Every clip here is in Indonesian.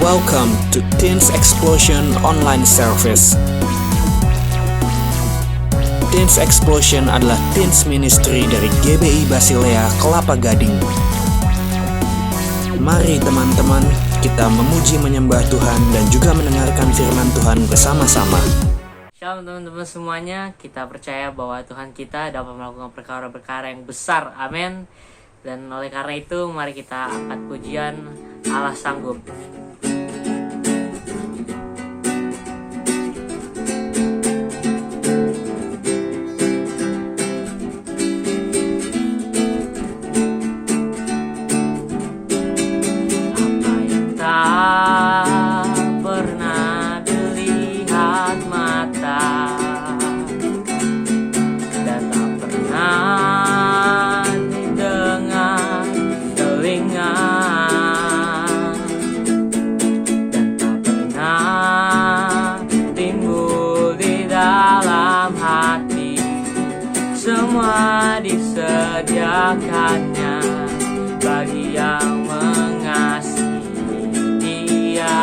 Welcome to Teens Explosion Online Service. Teens Explosion adalah teens ministry dari GBI Basilea Kelapa Gading. Mari teman-teman, kita memuji menyembah Tuhan dan juga mendengarkan firman Tuhan bersama-sama. Shalom teman-teman semuanya, kita percaya bahwa Tuhan kita dapat melakukan perkara-perkara yang besar, amin. Dan oleh karena itu, mari kita angkat pujian Allah sanggup. Semua disediakannya bagi yang mengasihi Dia.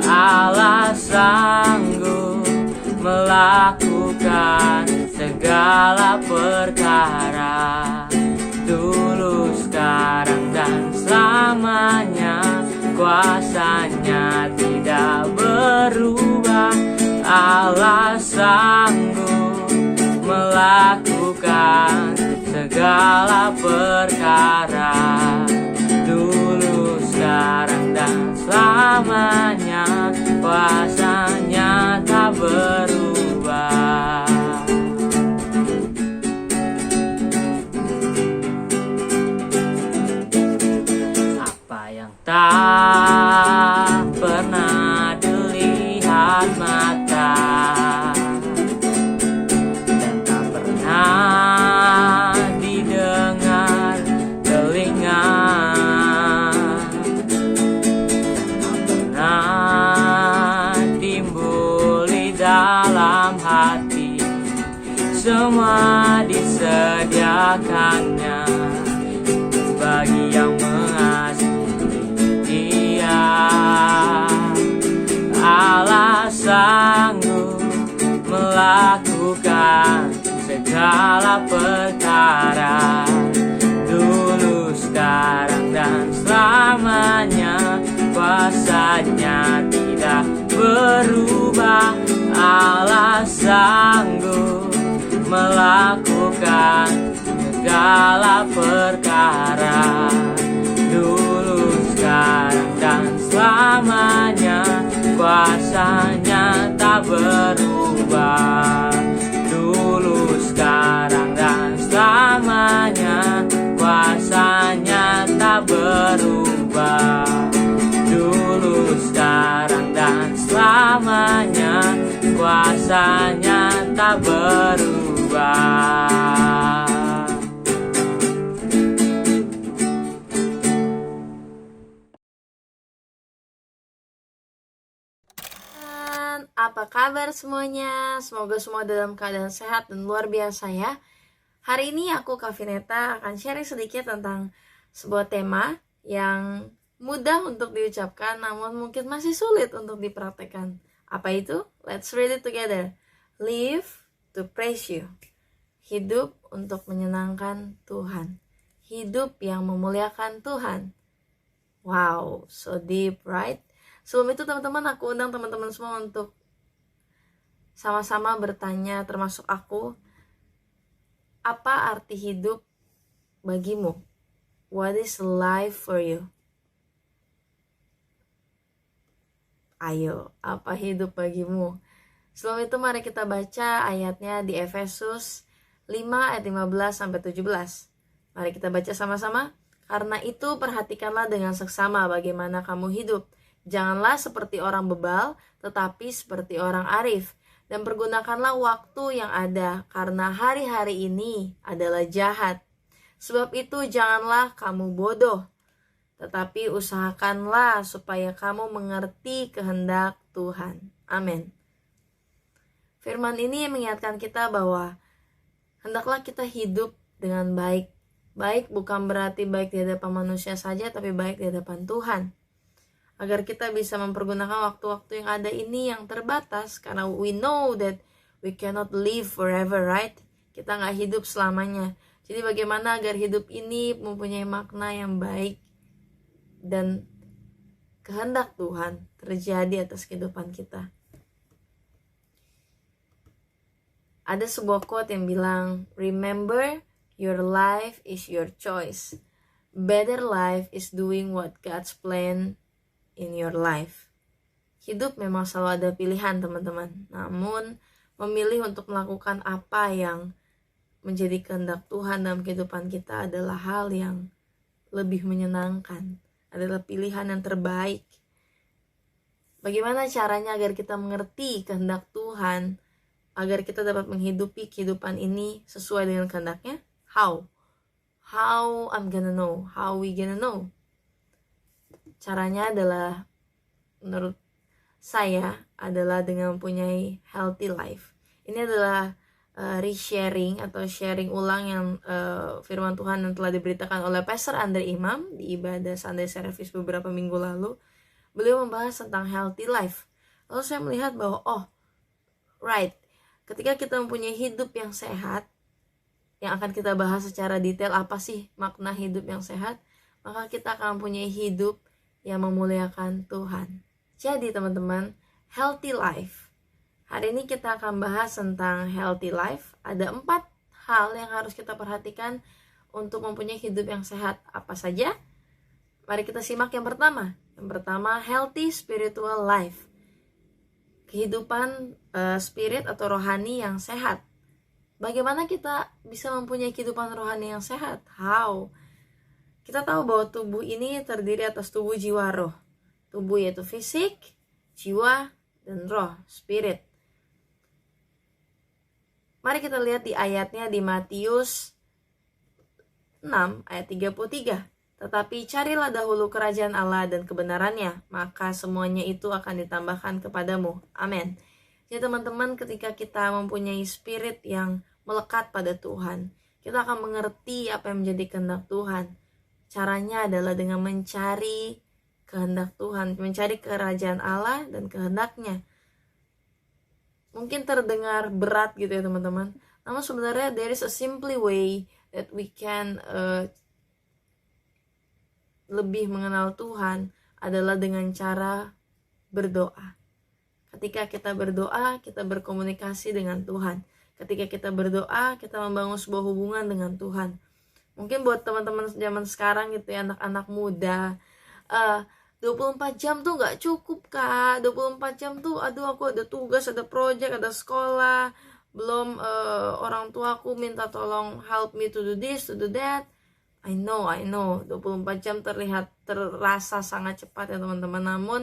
Allah sanggup melakukan segala perkara, dulu, sekarang, dan selamanya. Kuasanya tidak berubah. Allah sanggup melakukan segala perkara, dulu, sekarang, dan selamanya. Kuasanya tak berubah. Apa yang tak pernah dilihat mata dan tak pernah didengar telinga dan tak pernah timbul di dalam hati, semua disediakannya bagi yang mengasihi Dia. Allah sanggup melakukan segala perkara, dulu, sekarang, dan selamanya. Kuasanya tidak berubah. Allah sanggup melakukan segala perkara, dulu, sekarang, dan selamanya. Kuasanya tak berubah, dulu, sekarang, dan selamanya. Kuasanya tak berubah, dulu, sekarang, dan selamanya. Kuasanya tak berubah. Apa kabar semuanya? Semoga semua dalam keadaan sehat dan luar biasa ya. Hari ini aku, Kavineta, akan sharing sedikit tentang sebuah tema yang mudah untuk diucapkan namun mungkin masih sulit untuk dipraktekkan. Apa itu? Let's read it together. Live to praise you. Hidup untuk menyenangkan Tuhan. Hidup yang memuliakan Tuhan. Wow, so deep, right? Sebelum itu teman-teman, aku undang teman-teman semua untuk sama-sama bertanya, termasuk aku, apa arti hidup bagimu? What is life for you? Ayo, apa hidup bagimu? Sebelum itu mari kita baca ayatnya di Efesus 5 ayat 15 sampai 17. Mari kita baca sama-sama. Karena itu perhatikanlah dengan seksama bagaimana kamu hidup. Janganlah seperti orang bebal, tetapi seperti orang arif. Dan pergunakanlah waktu yang ada, karena hari-hari ini adalah jahat. Sebab itu janganlah kamu bodoh, tetapi usahakanlah supaya kamu mengerti kehendak Tuhan. Amin. Firman ini mengingatkan kita bahwa hendaklah kita hidup dengan baik. Baik bukan berarti baik di hadapan manusia saja, tapi baik di hadapan Tuhan. agar kita bisa mempergunakan waktu-waktu yang ada ini yang terbatas, karena we know that we cannot live forever, right? Kita nggak hidup selamanya. Jadi bagaimana agar hidup ini mempunyai makna yang baik dan kehendak Tuhan terjadi atas kehidupan kita. Ada sebuah quote yang bilang, remember, your life is your choice. Better life is doing what God's plan in your life. Hidup memang selalu ada pilihan, teman-teman. Namun, memilih untuk melakukan apa yang menjadi kehendak Tuhan dalam kehidupan kita adalah hal yang lebih menyenangkan. Adalah pilihan yang terbaik. Bagaimana caranya agar kita mengerti kehendak Tuhan, agar kita dapat menghidupi kehidupan ini sesuai dengan kehendaknya? How I'm gonna know? How we gonna know? Caranya adalah, menurut saya, adalah dengan mempunyai healthy life. Ini adalah resharing atau sharing ulang yang firman Tuhan yang telah diberitakan oleh Pastor Andre Imam di ibadah Sunday Service beberapa minggu lalu. Beliau membahas tentang healthy life. Lalu saya melihat bahwa, ketika kita mempunyai hidup yang sehat, yang akan kita bahas secara detail apa sih makna hidup yang sehat, maka kita akan mempunyai hidup yang memuliakan Tuhan. Jadi teman-teman, healthy life. Hari ini kita akan bahas tentang healthy life. Ada 4 hal yang harus kita perhatikan untuk mempunyai hidup yang sehat. Apa saja? Mari kita simak yang pertama. Yang pertama, healthy spiritual life. Kehidupan spirit atau rohani yang sehat. Bagaimana kita bisa mempunyai kehidupan rohani yang sehat? How? Kita tahu bahwa tubuh ini terdiri atas tubuh, jiwa, roh. Tubuh yaitu fisik, jiwa, dan roh, spirit. Mari kita lihat di ayatnya di Matius 6 ayat 33. Tetapi carilah dahulu kerajaan Allah dan kebenarannya, maka semuanya itu akan ditambahkan kepadamu. Amin. Jadi teman-teman, ketika kita mempunyai spirit yang melekat pada Tuhan, kita akan mengerti apa yang menjadi kehendak Tuhan. Caranya adalah dengan mencari kehendak Tuhan, mencari kerajaan Allah dan kehendaknya. Mungkin terdengar berat gitu ya teman-teman, namun sebenarnya there is a simply way that we can lebih mengenal Tuhan adalah dengan cara berdoa. Ketika kita berdoa, kita berkomunikasi dengan Tuhan. Ketika kita berdoa, kita membangun sebuah hubungan dengan Tuhan. Mungkin buat teman-teman zaman sekarang gitu ya, anak-anak muda, 24 jam tuh gak cukup kak. 24 jam tuh, aduh aku ada tugas, ada project, ada sekolah, belum orang tua aku minta tolong help me to do this, to do that. I know 24 jam terasa sangat cepat ya teman-teman. Namun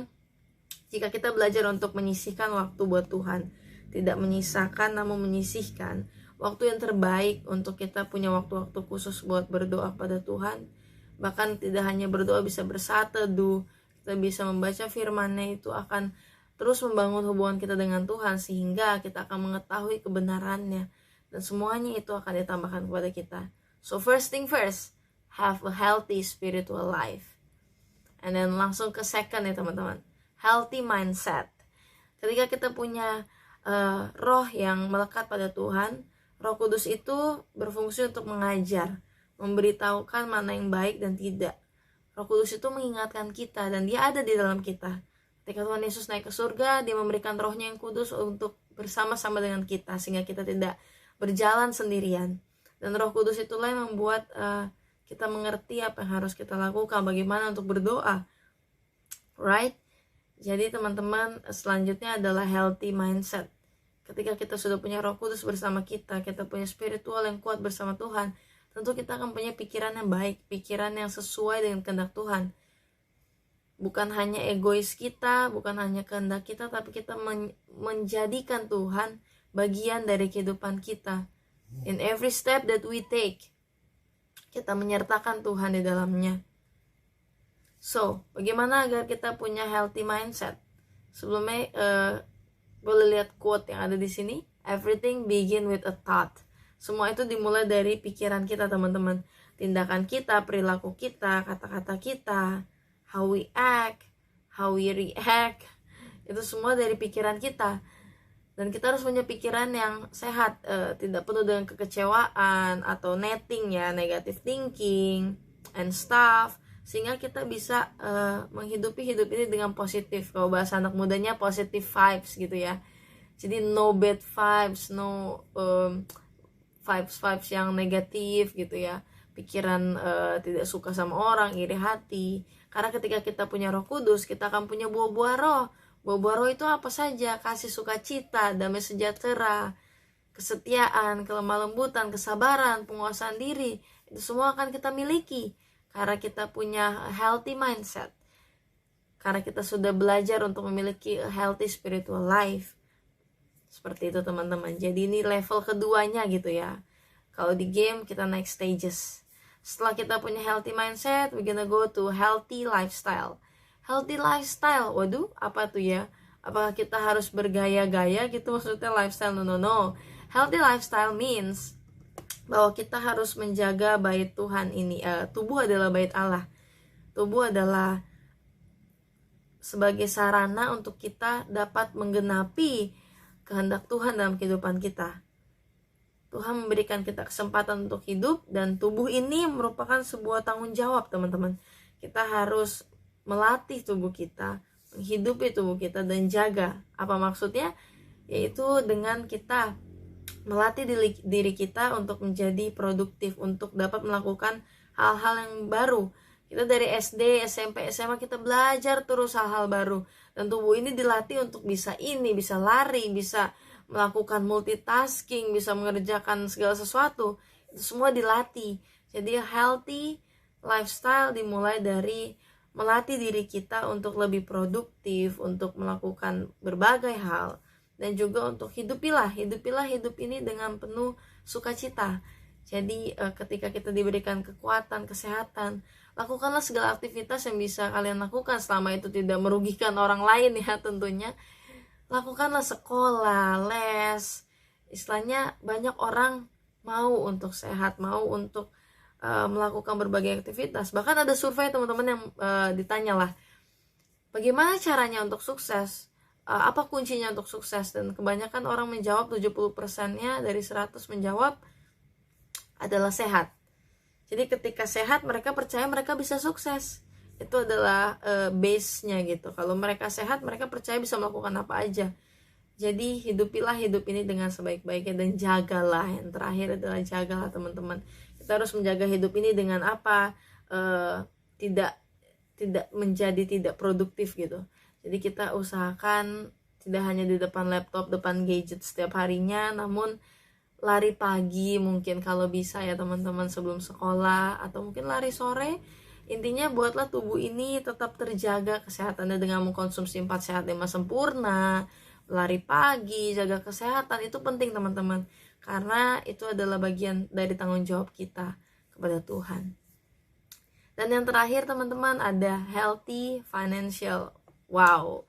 jika kita belajar untuk menyisihkan waktu buat Tuhan, tidak menyisakan namun menyisihkan waktu yang terbaik untuk kita punya waktu-waktu khusus buat berdoa pada Tuhan. Bahkan tidak hanya berdoa, bisa bersaat teduh, kita bisa membaca firman-Nya, itu akan terus membangun hubungan kita dengan Tuhan sehingga kita akan mengetahui kebenarannya dan semuanya itu akan ditambahkan kepada kita. So first thing first, have a healthy spiritual life. And then langsung ke second ya teman-teman, healthy mindset. Ketika kita punya roh yang melekat pada Tuhan, Roh Kudus itu berfungsi untuk mengajar, memberitahukan mana yang baik dan tidak. Roh Kudus itu mengingatkan kita dan dia ada di dalam kita. Ketika Tuhan Yesus naik ke surga, dia memberikan rohnya yang kudus untuk bersama-sama dengan kita sehingga kita tidak berjalan sendirian. Dan Roh Kudus itulah yang membuat kita mengerti apa yang harus kita lakukan, bagaimana untuk berdoa. Right? Jadi teman-teman, selanjutnya adalah healthy mindset. Ketika kita sudah punya Roh Kudus bersama kita punya spiritual yang kuat bersama Tuhan, tentu kita akan punya pikiran yang baik, pikiran yang sesuai dengan kehendak Tuhan. Bukan hanya egois kita, bukan hanya kehendak kita, tapi kita menjadikan Tuhan bagian dari kehidupan kita. In every step that we take, kita menyertakan Tuhan di dalamnya. So, bagaimana agar kita punya healthy mindset? Sebelumnya, boleh lihat quote yang ada di sini. Everything begin with a thought. Semua itu dimulai dari pikiran kita teman-teman. Tindakan kita, perilaku kita, kata-kata kita, how we act, how we react, itu semua dari pikiran kita. Dan kita harus punya pikiran yang sehat, tidak penuh dengan kekecewaan atau netting ya, negative thinking and stuff, sehingga kita bisa menghidupi hidup ini dengan positif. Kalau bahasa anak mudanya positive vibes gitu ya. Jadi no bad vibes, no vibes yang negatif gitu ya. Pikiran tidak suka sama orang, iri hati. Karena ketika kita punya Roh Kudus, kita akan punya buah-buah roh. Buah-buah roh itu apa saja? Kasih, sukacita, damai sejahtera, kesetiaan, kelemah lembutan, kesabaran, penguasaan diri. Itu semua akan kita miliki karena kita punya healthy mindset. Karena kita sudah belajar untuk memiliki a healthy spiritual life. Seperti itu teman-teman. Jadi ini level keduanya gitu ya. Kalau di game kita naik stages. Setelah kita punya healthy mindset, we're gonna go to healthy lifestyle. Healthy lifestyle, waduh, apa tuh ya? Apakah kita harus bergaya-gaya gitu maksudnya lifestyle? No. Healthy lifestyle means bahwa kita harus menjaga bait Tuhan ini. Tubuh adalah bait Allah. Tubuh adalah sebagai sarana untuk kita dapat menggenapi kehendak Tuhan dalam kehidupan kita. Tuhan memberikan kita kesempatan untuk hidup, dan tubuh ini merupakan sebuah tanggung jawab teman-teman. Kita harus melatih tubuh kita, menghidupi tubuh kita dan jaga. Apa maksudnya? Yaitu dengan kita melatih diri kita untuk menjadi produktif, untuk dapat melakukan hal-hal yang baru. Kita dari SD, SMP, SMA kita belajar terus hal-hal baru, dan tubuh ini dilatih untuk bisa lari, bisa melakukan multitasking, bisa mengerjakan segala sesuatu. Itu semua dilatih. Jadi healthy lifestyle dimulai dari melatih diri kita untuk lebih produktif, untuk melakukan berbagai hal, dan juga untuk hidupilah hidup ini dengan penuh sukacita. Jadi ketika kita diberikan kekuatan, kesehatan, lakukanlah segala aktivitas yang bisa kalian lakukan selama itu tidak merugikan orang lain ya tentunya. Lakukanlah sekolah, les. Istilahnya banyak orang mau untuk sehat, mau untuk melakukan berbagai aktivitas. Bahkan ada survei teman-teman yang ditanya lah, bagaimana caranya untuk sukses? Apa kuncinya untuk sukses? Dan kebanyakan orang menjawab, 70%-nya dari 100 menjawab adalah sehat. Jadi ketika sehat, mereka percaya mereka bisa sukses. Itu adalah base-nya gitu. Kalau mereka sehat, mereka percaya bisa melakukan apa aja. Jadi hidupilah hidup ini dengan sebaik-baiknya, dan jagalah. Yang terakhir adalah jagalah teman-teman. Kita harus menjaga hidup ini dengan apa? Tidak menjadi tidak produktif gitu. Jadi kita usahakan tidak hanya di depan laptop, depan gadget setiap harinya, namun lari pagi mungkin kalau bisa ya teman-teman sebelum sekolah, atau mungkin lari sore. Intinya buatlah tubuh ini tetap terjaga kesehatannya dengan mengkonsumsi 4 sehat 5 sempurna. Lari pagi, jaga kesehatan, itu penting teman-teman, karena itu adalah bagian dari tanggung jawab kita kepada Tuhan. Dan yang terakhir teman-teman, ada healthy financial. Wow,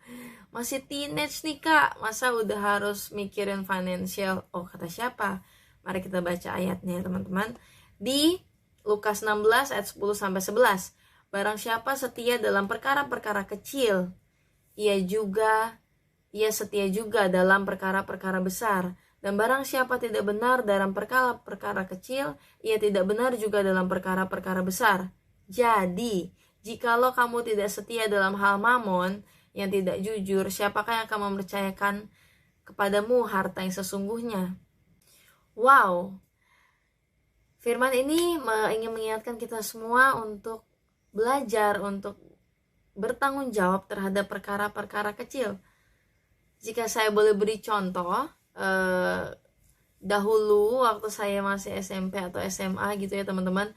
masih teenage nih kak, masa udah harus mikirin financial? Oh, kata siapa? Mari kita baca ayatnya teman-teman. Di Lukas 16 ayat 10-11. Barang siapa setia dalam perkara-perkara kecil, ia setia juga dalam perkara-perkara besar. Dan barang siapa tidak benar dalam perkara-perkara kecil, ia tidak benar juga dalam perkara-perkara besar. Jadi, jikalau kamu tidak setia dalam hal mamon yang tidak jujur, siapakah yang akan mempercayakan kepadamu harta yang sesungguhnya? Wow, firman ini ingin mengingatkan kita semua untuk belajar, untuk bertanggung jawab terhadap perkara-perkara kecil. Jika saya boleh beri contoh, dahulu waktu saya masih SMP atau SMA gitu ya teman-teman,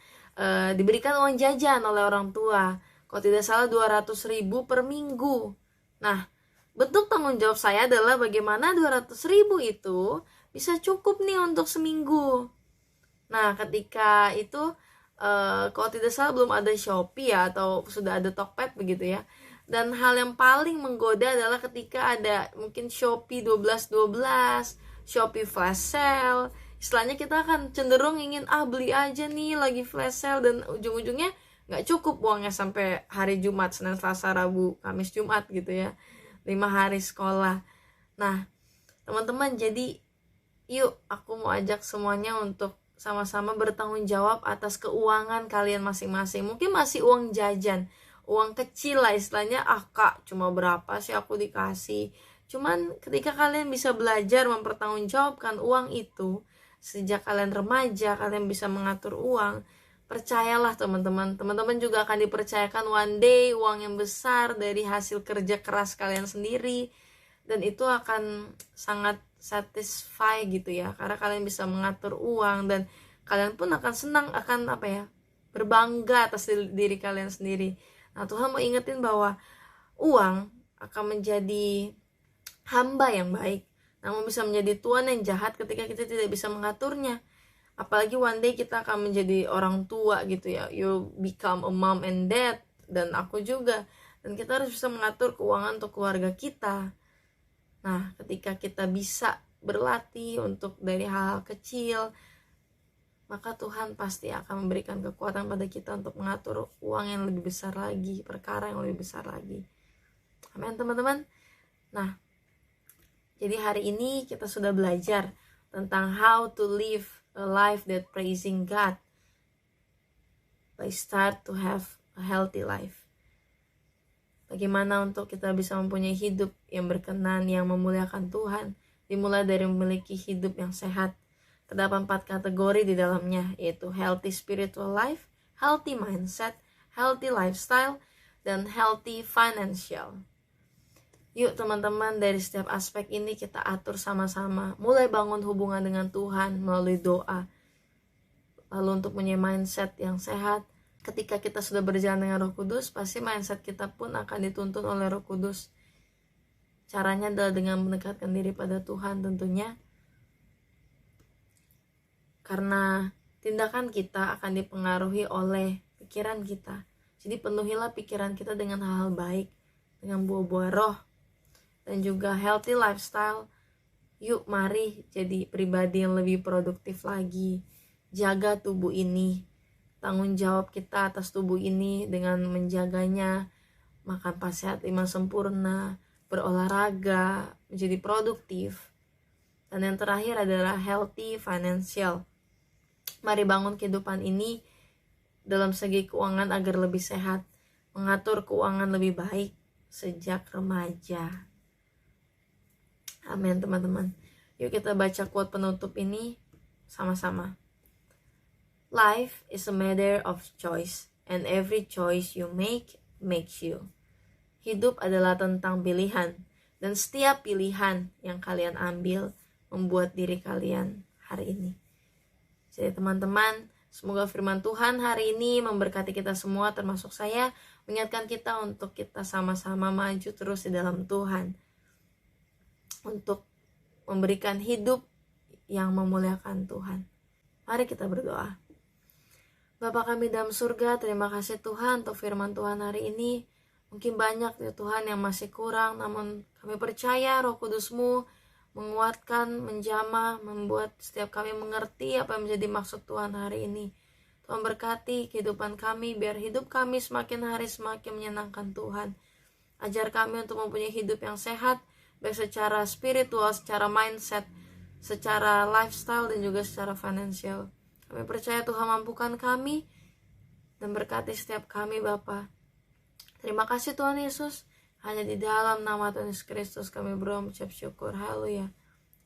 diberikan uang jajan oleh orang tua, kalau tidak salah 200.000 per minggu. Nah, bentuk tanggung jawab saya adalah bagaimana 200.000 itu bisa cukup nih untuk seminggu. Nah, ketika itu kalau tidak salah belum ada Shopee ya, atau sudah ada Tokped begitu ya. Dan hal yang paling menggoda adalah ketika ada mungkin Shopee 12.12, Shopee flash sale. Istilahnya kita akan cenderung ingin beli aja nih lagi flash sale, dan ujung-ujungnya nggak cukup uangnya sampai hari Jumat, Senin, Selasa, Rabu, Kamis, Jumat gitu ya, 5 hari sekolah. Nah teman-teman, jadi yuk aku mau ajak semuanya untuk sama-sama bertanggung jawab atas keuangan kalian masing-masing. Mungkin masih uang jajan, uang kecil lah istilahnya, kak cuma berapa sih aku dikasih. Cuman ketika kalian bisa belajar mempertanggungjawabkan uang itu, sejak kalian remaja kalian bisa mengatur uang, percayalah teman-teman juga akan dipercayakan one day uang yang besar dari hasil kerja keras kalian sendiri. Dan itu akan sangat satisfy gitu ya, karena kalian bisa mengatur uang dan kalian pun akan senang, akan berbangga atas diri kalian sendiri. Nah Tuhan mau ingetin bahwa uang akan menjadi hamba yang baik, namun bisa menjadi tuan yang jahat ketika kita tidak bisa mengaturnya. Apalagi one day kita akan menjadi orang tua gitu ya, you become a mom and dad, dan aku juga, dan kita harus bisa mengatur keuangan untuk keluarga kita. Nah, ketika kita bisa berlatih untuk dari hal-hal kecil, maka Tuhan pasti akan memberikan kekuatan pada kita untuk mengatur uang yang lebih besar lagi, perkara yang lebih besar lagi. Amin teman-teman. Nah, jadi hari ini kita sudah belajar tentang how to live a life that praising God by start to have a healthy life. Bagaimana untuk kita bisa mempunyai hidup yang berkenan, yang memuliakan Tuhan, dimulai dari memiliki hidup yang sehat. Terdapat 4 kategori di dalamnya, yaitu healthy spiritual life, healthy mindset, healthy lifestyle, dan healthy financial. Yuk teman-teman, dari setiap aspek ini kita atur sama-sama. Mulai bangun hubungan dengan Tuhan melalui doa. Lalu untuk punya mindset yang sehat, ketika kita sudah berjalan dengan Roh Kudus, pasti mindset kita pun akan dituntun oleh Roh Kudus. Caranya adalah dengan mendekatkan diri pada Tuhan tentunya. Karena tindakan kita akan dipengaruhi oleh pikiran kita. Jadi penuhilah pikiran kita dengan hal-hal baik, dengan buah-buah roh, dan juga healthy lifestyle. Yuk mari jadi pribadi yang lebih produktif lagi. Jaga tubuh ini. Tanggung jawab kita atas tubuh ini dengan menjaganya, makan pas sehat, iman sempurna, berolahraga, menjadi produktif. Dan yang terakhir adalah healthy financial. Mari bangun kehidupan ini dalam segi keuangan agar lebih sehat, mengatur keuangan lebih baik sejak remaja. Amin teman-teman. Yuk kita baca quote penutup ini sama-sama. Life is a matter of choice, and every choice you make makes you. Hidup adalah tentang pilihan, dan setiap pilihan yang kalian ambil membuat diri kalian hari ini. Jadi teman-teman, semoga firman Tuhan hari ini memberkati kita semua, termasuk saya, mengingatkan kita untuk kita sama-sama maju terus di dalam Tuhan, untuk memberikan hidup yang memuliakan Tuhan. Mari kita berdoa. Bapa kami dalam surga, terima kasih Tuhan untuk firman Tuhan hari ini. Mungkin banyak ya Tuhan yang masih kurang, namun kami percaya Roh Kudus-Mu menguatkan, menjamah, membuat setiap kami mengerti apa yang menjadi maksud Tuhan hari ini. Tuhan berkati kehidupan kami, biar hidup kami semakin hari semakin menyenangkan Tuhan. Ajar kami untuk mempunyai hidup yang sehat, baik secara spiritual, secara mindset, secara lifestyle, dan juga secara financial. Kami percaya Tuhan mampukan kami dan berkati setiap kami Bapa. Terima kasih Tuhan Yesus. Hanya di dalam nama Tuhan Yesus Kristus kami berdoa mengucap syukur. Haleluya.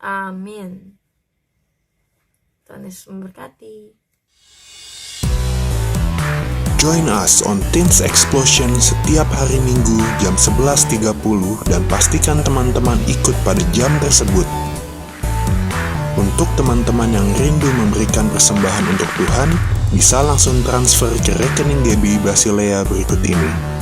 Amin. Tuhan Yesus memberkati. Join us on Teens Explosion setiap hari Minggu jam 11.30 dan pastikan teman-teman ikut pada jam tersebut. Untuk teman-teman yang rindu memberikan persembahan untuk Tuhan, bisa langsung transfer ke rekening GB Basilea berikut ini.